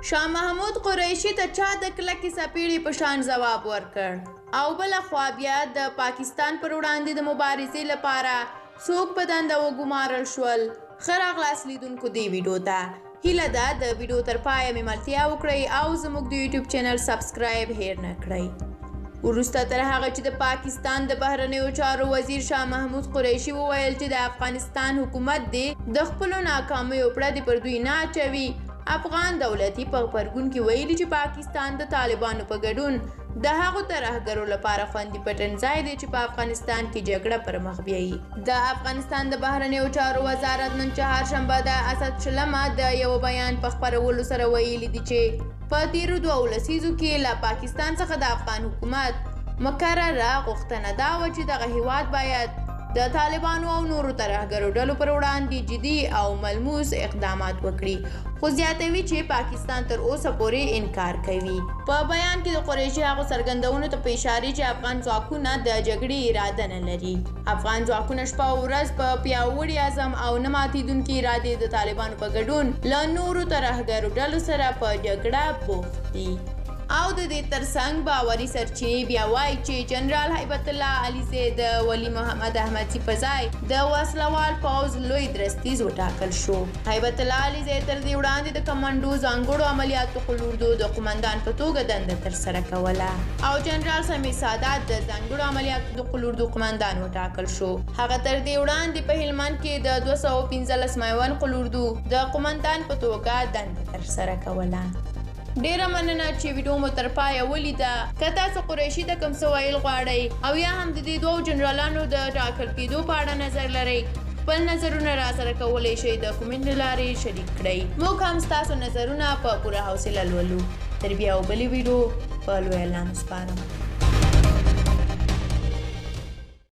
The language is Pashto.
شاه محمود قریشي ته چا د کلکې څپېړې په شان ځواب ورکړ او بله خوا بیا د پاکستان پر وړاندې د مبارزې لپاره څوک په دنده وګمارل شول. ښه راغلاست لیدونکو دې ویډیو ته. هیله ده د ویډیو تر پایه مې ملتیا وکړئ او زموږ د یوټیوب چینل سبسکرایب هیر نه کړئ. وروسته تر هغه چې د پاکستان د بهرنیو چارو وزیر شاه محمود قریشي وویل چې د افغانستان حکومت دې د خپلو ناکامیو پړدې پر دوی نه اچوي، افغان دولتي په غبرګون کې ویلي چې پاکستان د طالبانو په ګډون د هغو ترهګرو لپاره خوندي پټن ځای دی چې په افغانستان کې جګړه پر مخ بیایي. د افغانستان د بهرنیو چارو وزارت نن چهارشنبه د اسد شلمه د یو بیان په خپرولو سره ویلي دي چې په تیرو 2 لسیزو کې له پاکستان څخه د افغان حکومت مکرره غوښتنه دا وه چې دغه هیواد باید د طالبانو او نورو ترهګرو ډلو پر وړاندې جدي او ملموس اقدامات وکړي، خو زیاتوي چې پاکستان تر اوسه پورې انکار کوي. په بیان کې د قریشي هغو څرګندونو ته په اشاره چې افغان ځواکونه د جګړې اراده نه لري. افغان ځواکونه شپه او ورځ په پیاوړي عزم او نه ماتېدونکي ارادې د طالبانو په ګډون له نورو ترهګرو ډلو سره په جګړه بوخت دي. او د دې ترڅنګ باوري سرچینې بیا وایي چې جنرال هیبت الله علیزی د ولی محمد احمدزي په ځای د وسلوال پوځ لوی درستیز وټاکل شو. هیبت الله علیزی تر دې وړاندې د کمانډو ځانګړو عملیاتو قلوردو د قومندان په توګه دنده ترسره کوله او جنرال سمیع سادات د ځانګړو عملیاتو د قلوردو قومندان وټاکل شو. هغه تر دې وړاندې په هلمند کې د 215 میوند قلوردو د قومندان په توګه دنده ترسره کوله. ډیره مننه چې ویډیو مو تر پایه ولیده. که تاسو قریشي ته کوم څه ویل غواړئ او یا هم د دې 2 جنرالانو د ټاکل کېدو په اړه نظر لرئ، خپل نظرونه راسره کولی شئ د کومنټ له لارې شریک کړئ. موږ هم ستاسو نظرونه په پوره حوصله لولو. تر بیا او بلې ویډیو په لوی الله سپارم.